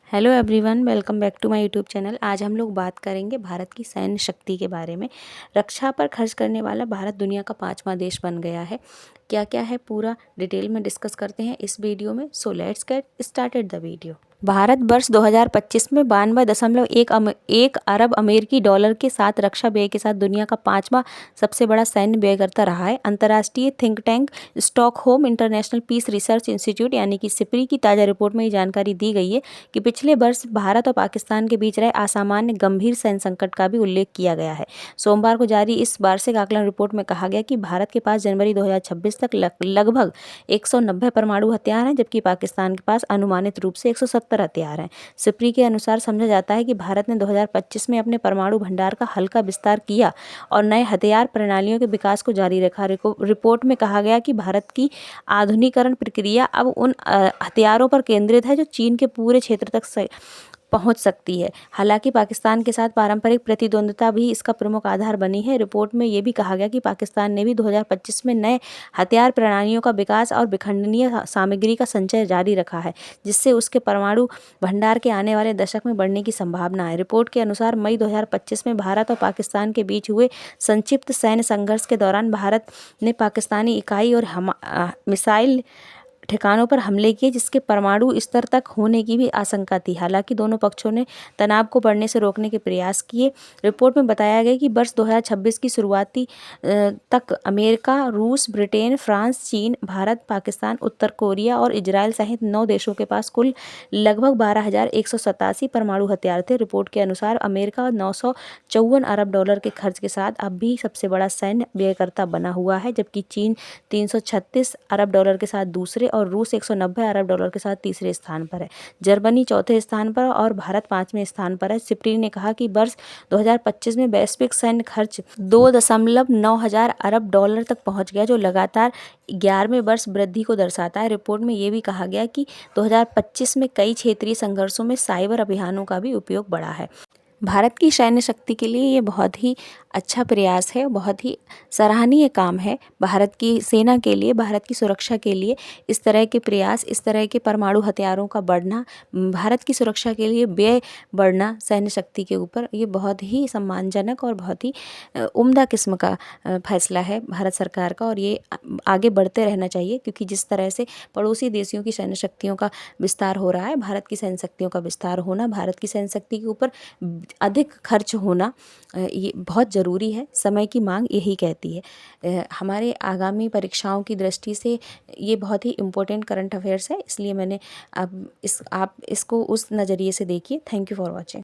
Hello everyone, welcome back to my YouTube channel. आज हम लोग बात करेंगे भारत की सैन्य शक्ति के बारे में। रक्षा पर खर्च करने वाला भारत दुनिया का 5वां देश बन गया है। क्या क्या है पूरा डिटेल में डिस्कस करते हैं इस वीडियो में। So let's get started the video. Bharat वर्ष 2025 में 92.1 अरब अमेरिकी डॉलर के साथ रक्षा व्यय के साथ दुनिया का 5वां सबसे बड़ा सैन्य व्ययकर्ता रहा है। अंतर्राष्ट्रीय think tank Stockholm international peace research institute यानी कि सिप्री की ताज़ा रिपोर्ट में ये जानकारी दी गई है कि पिछले वर्ष भारत और पाकिस्तान के बीच रहे असामान्य गंभीर सैन्य संकट का भी उल्लेख किया गया है। सोमवार को जारी इस वार्षिक आकलन रिपोर्ट में कहा गया कि भारत के पास जनवरी 2026 तक लगभग 190 परमाणु हथियार हैं, जबकि पाकिस्तान के पास अनुमानित रूप से 170 हथियार हैं। सिप्री के अनुसार समझा जाता है कि भारत ने 2025 में अपने परमाणु भंडार का हल्का विस्तार किया और नए हथियार प्रणालियों के विकास को जारी रखा। रिपोर्ट में कहा गया कि भारत की आधुनिकीकरण प्रक्रिया अब उन हथियारों पर केंद्रित है जो चीन के पूरे क्षेत्र तक पहुंच सकती है। हालांकि पाकिस्तान के साथ पारंपरिक प्रतिद्वंद्विता भी इसका प्रमुख आधार बनी है। रिपोर्ट में ये भी कहा गया कि पाकिस्तान ने भी 2025 में नए हथियार प्रणालियों का विकास और विखंडनीय सामग्री का संचय जारी रखा है, जिससे उसके परमाणु भंडार के आने वाले दशक में बढ़ने की संभावना है। रिपोर्ट के अनुसार मई 2025 में भारत और पाकिस्तान के बीच हुए संक्षिप्त सैन्य संघर्ष के दौरान भारत ने पाकिस्तानी इकाई और मिसाइल ठिकानों पर हमले किए, जिसके परमाणु स्तर तक होने की भी आशंका थी। हालांकि दोनों पक्षों ने तनाव को बढ़ने से रोकने के प्रयास किए। रिपोर्ट में बताया गया कि वर्ष 2026 की शुरुआती तक अमेरिका, रूस, ब्रिटेन, फ्रांस, चीन, भारत, पाकिस्तान, उत्तर कोरिया और इजराइल सहित 9 देशों के पास कुल लगभग 12,187 परमाणु हथियार थे। रिपोर्ट के अनुसार अमेरिका 954 अरब डॉलर के खर्च के साथ अब भी सबसे बड़ा सैन्य व्ययकर्ता बना हुआ है, जबकि चीन 336 अरब डॉलर के साथ दूसरे और रूस 190 अरब डॉलर के साथ तीसरे स्थान पर है। जर्मनी चौथे स्थान पर और भारत 5वें स्थान पर है। सिप्री ने कहा कि वर्ष 2025 में वैश्विक सैन्य खर्च 2.9 हजार अरब डॉलर तक पहुंच गया, जो लगातार 11वें वर्ष वृद्धि को दर्शाता है। रिपोर्ट में ये भी कहा गया कि 2025 में कई क्षेत्रीय संघर्षों में साइबर अभियानों का भी उपयोग बढ़ा है। भारत की सैन्य शक्ति के लिए ये बहुत ही अच्छा प्रयास है, बहुत ही सराहनीय काम है। भारत की सेना के लिए, भारत की सुरक्षा के लिए इस तरह के प्रयास, इस तरह के परमाणु हथियारों का बढ़ना, भारत की सुरक्षा के लिए व्यय बढ़ना सैन्य शक्ति के ऊपर, ये बहुत ही सम्मानजनक और बहुत ही उम्दा किस्म का फैसला है भारत सरकार का। और ये आगे बढ़ते रहना चाहिए, क्योंकि जिस तरह से पड़ोसी देशों की सैन्य शक्तियों का विस्तार हो रहा है, भारत की सैन्य शक्तियों का विस्तार होना, भारत की सैन्य शक्ति के ऊपर अधिक खर्च होना ये बहुत ज़रूरी है। समय की मांग यही कहती है। हमारे आगामी परीक्षाओं की दृष्टि से ये बहुत ही इम्पोर्टेंट करंट अफेयर्स है, इसलिए मैंने अब आप इसको उस नज़रिए से देखिए। Thank you for watching.